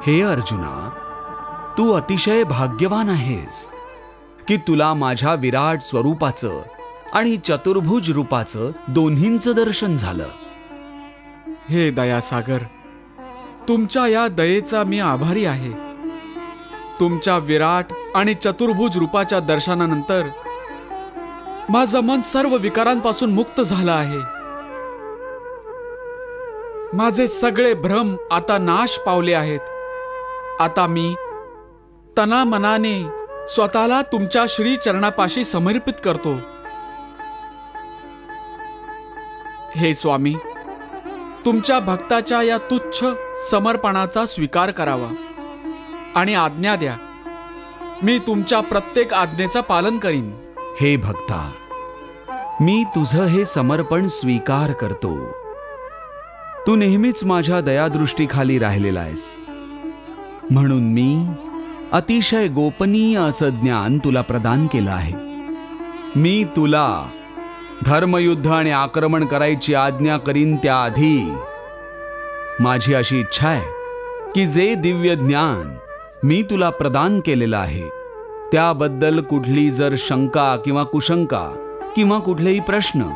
हे अर्जुना, तू अतिशय भाग्यवान आहेस की तुला माझ्या विराट स्वरूपाचं आणि चतुर्भुज रूपाचं दोन्हींचं दर्शन झालं. हे दयासागर, तुमच्या या दयेचा मी आभारी आहे. तुमच्या विराट आणि चतुर्भुज रूपाच्या दर्शनानंतर माझं मन सर्व विकारांपासून मुक्त झालं आहे. माझे सगळे भ्रम आता नाश पावले आहेत. आता मी तनामनाने स्वतःला तुमच्या श्री चरणापाशी समर्पित करतो. हे स्वामी, तुमच्या भक्ताच्या या तुच्छ समर्पणाचा स्वीकार करावा आणि आज्ञा द्या. मी तुमच्या प्रत्येक आज्ञेचं पालन करीन. हे भक्ता, मी तुझं हे समर्पण स्वीकार करतो. तू नेहमीच माझ्या दयादृष्टीखाली राहिलेला आहेस, म्हणून मी अतिशय गोपनीय असं ज्ञान तुला प्रदान केलं आहे. मी तुला धर्मयुद्ध आणि आक्रमण करायची आज्ञा करीन त्याआधी माझी अशी इच्छा आहे की जे दिव्य ज्ञान मी तुला प्रदान केलेलं आहे त्याबद्दल कुठली जर शंका किंवा कुशंका किंवा कुठलेही प्रश्न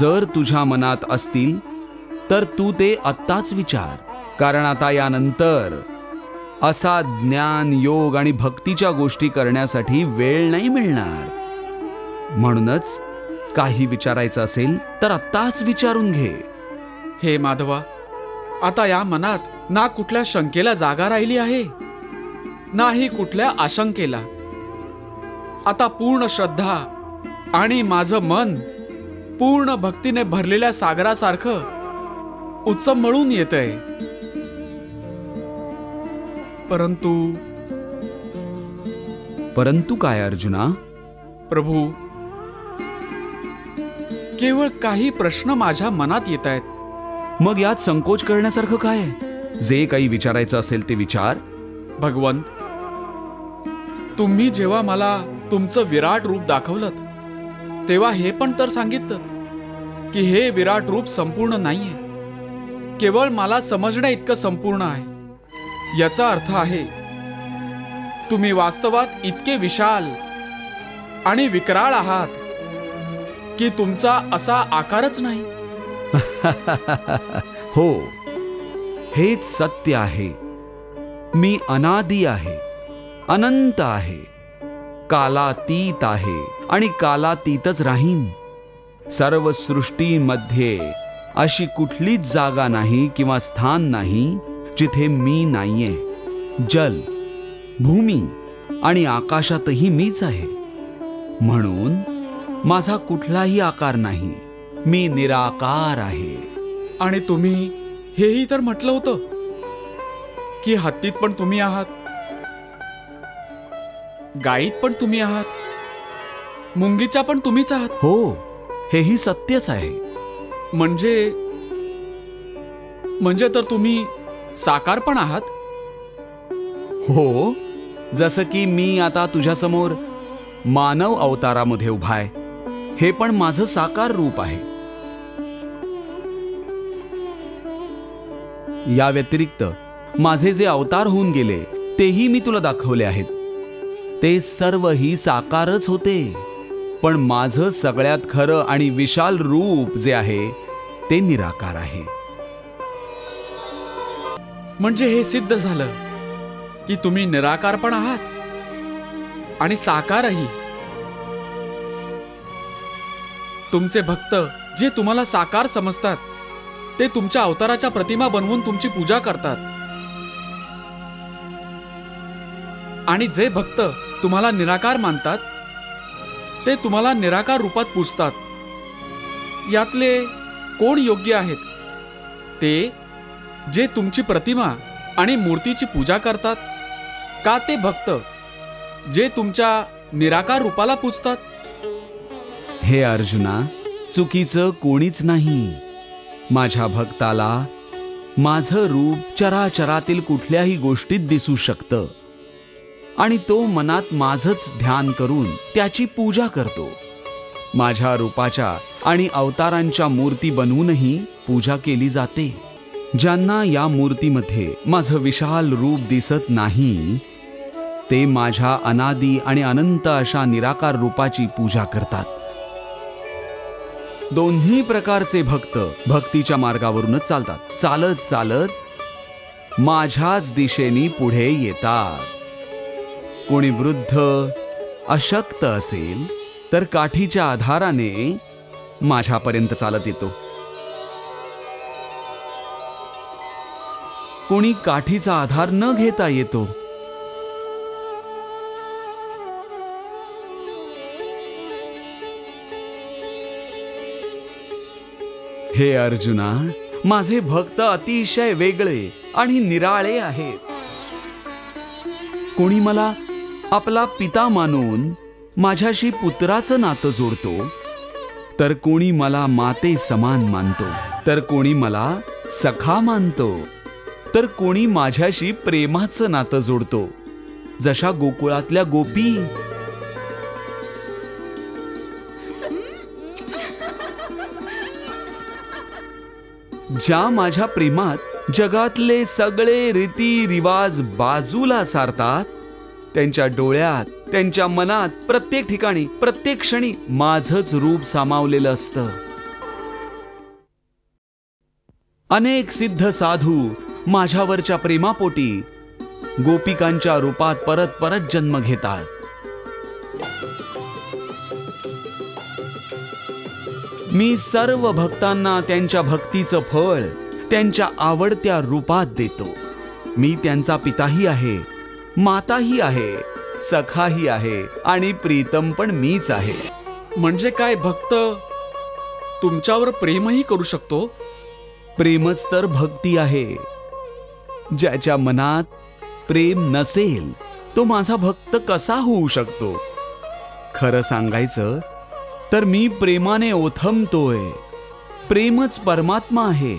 जर तुझ्या मनात असतील तर तू ते आत्ताच विचार. कारण आता यानंतर असा ज्ञान, योग आणि भक्तीच्या गोष्टी करण्यासाठी वेळ नाही मिळणार. म्हणूनच काही विचारायचं असेल तर आत्ताच विचारून घे. हे माधवा, आता या मनात ना कुठल्या शंकेला जागा राहिली आहे, नाही कुठल्या आशंकेला. आता पूर्ण श्रद्धा आणि माझं मन पूर्ण भक्तीने भरलेल्या सागरासारखं उत्समळून येतंय. परंतु काय अर्जुना? प्रभू, केवळ काही प्रश्न माझ्या मनात येत आहेत. मग यात संकोच करण्यासारखं काय? जे काही विचारायचं असेल ते विचार. भगवंत, तुम्ही जेव्हा मला तुमचं विराट रूप दाखवलं तेव्हा हे पण तर सांगितलं की हे विराट रूप संपूर्ण नाहीये, केवळ मला समजण्या इतकं संपूर्ण आहे. याचा अर्थ आहे तुम्ही वास्तवात इतके विशाल आणि विकराळ आहात की तुमचा असा आकारच नाही. हो, हेच सत्य आहे. मी अनादी आहे, अनंत आहे, कालातीत आहे आणि कालातीतच राहीन. सर्व सृष्टीमध्ये अशी कुठलीच जागा नाही किंवा स्थान नाही जिथे मी नाहीये. जल, भूमी आणि आकाशातही मीच आहे. म्हणून माझा कुठलाही आकार नाही, मी निराकार आहे. आणि तुम्ही हेही तर म्हटलं होतं की हत्तीत पण तुम्ही आहात, गायीत पण तुम्ही आहात, मुंगीच्या पण तुम्हीच आहात. हो, हेही सत्यच आहे. म्हणजे तर तुम्ही साकार पण आहात. हो, जसं की मी आता तुझ्यासमोर मानव अवतारामध्ये उभा आहे, हे पण माझं साकार रूप आहे. या व्यतिरिक्त माझे जे अवतार होऊन गेले तेही मी तुला दाखवले आहेत. ते सर्वही साकारच होते, पण माझं सगळ्यात खरं आणि विशाल रूप जे आहे ते निराकार आहे. म्हणजे हे सिद्ध झालं की तुम्ही निराकार पण आहात आणि साकारही. तुमचे भक्त जे तुम्हाला साकार समजतात ते तुमच्या अवताराच्या प्रतिमा बनवून तुमची पूजा करतात, आणि जे भक्त तुम्हाला निराकार मानतात ते तुम्हाला निराकार रूपात पूजतात. यातले कोण योग्य आहेत? ते जे तुमची प्रतिमा आणि मूर्तीची पूजा करतात, का ते भक्त जे तुमच्या निराकार रूपाला पूजतात? हे अर्जुना, चुकीचं कोणीच नाही. माझ्या भक्ताला माझं रूप चराचरातील कुठल्याही गोष्टीत दिसू शकतं आणि तो मनात माझंच ध्यान करून त्याची पूजा करतो. माझ्या रूपाच्या आणि अवतारांच्या मूर्ती बनवूनही पूजा केली जाते. ज्यांना या मूर्तीमध्ये माझं विशाल रूप दिसत नाही, ते माझ्या अनादी आणि अनंत अशा निराकार रूपाची पूजा करतात. दोन्ही प्रकारचे भक्त भक्तीच्या मार्गावरूनच चालतात. चालत चालत माझ्याच दिशेने पुढे येतात. कोणी वृद्ध अशक्त असेल तर काठीच्या आधाराने माझ्यापर्यंत चालत येतो. कोणी काठीचा आधार न घेता येतो. हे अर्जुना, माझे भक्त अतिशय वेगळे आणि निराळे आहेत. कोणी मला आपला पिता मानून माझ्याशी पुत्राचं नातं जोडतो, तर कोणी मला माते समान मानतो, तर कोणी मला सखा मानतो, तर कोणी माझ्याशी प्रेमाचं नातं जोडतो, जशा गोकुळातल्या गोपी. ज्या माझ्या प्रेमात जगातले सगळे रीती रिवाज बाजूला सारतात, त्यांच्या डोळ्यात, त्यांच्या मनात, प्रत्येक ठिकाणी, प्रत्येक क्षणी माझंच रूप सामावलेलं असतं. अनेक सिद्ध साधू माझ्यावरच्या प्रेमापोटी गोपिकांच्या रूपात परत परत जन्म घेतात. मी सर्व भक्तांना त्यांच्या भक्तीचं फळ त्यांच्या आवडत्या रूपात देतो. मी त्यांचा पिताही आहे, माताही आहे, सखाही आहे आणि प्रीतम पण मीच आहे. म्हणजे काय, भक्त तुमच्यावर प्रेमही करू शकतो? प्रेमच तर भक्ती आहे. ज्याच्या मनात प्रेम नसेल तो माझा भक्त कसा होऊ शकतो? खरं सांगायचं तर मी प्रेमाने ओथंबतोय. प्रेमच परमात्मा आहे.